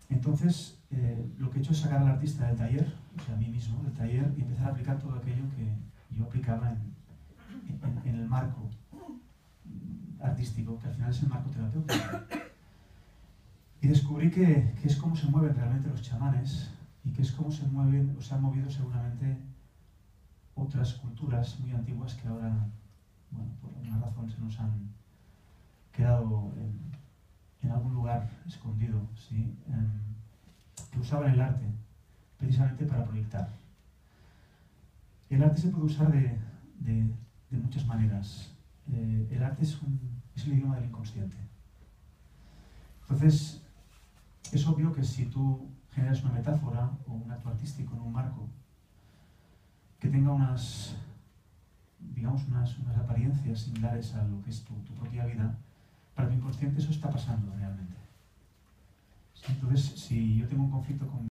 Entonces, lo que he hecho es sacar al artista del taller, o sea, a mí mismo, del taller, y empezar a aplicar todo aquello que yo aplicaba en el marco artístico, que al final es el marco terapéutico. Y descubrí que es como se mueven realmente los chamanes, y que es como se mueven, o se han movido seguramente otras culturas muy antiguas que ahora, bueno, por alguna razón se nos han quedado en algún lugar escondido, ¿sí? Que usaban el arte precisamente para proyectar. El arte se puede usar de muchas maneras. El arte es el idioma del inconsciente. Entonces, es obvio que si tú generas una metáfora o un acto artístico en un marco que tenga unas apariencias similares a lo que es tu propia vida, para tu inconsciente eso está pasando realmente. Entonces, si yo tengo un conflicto con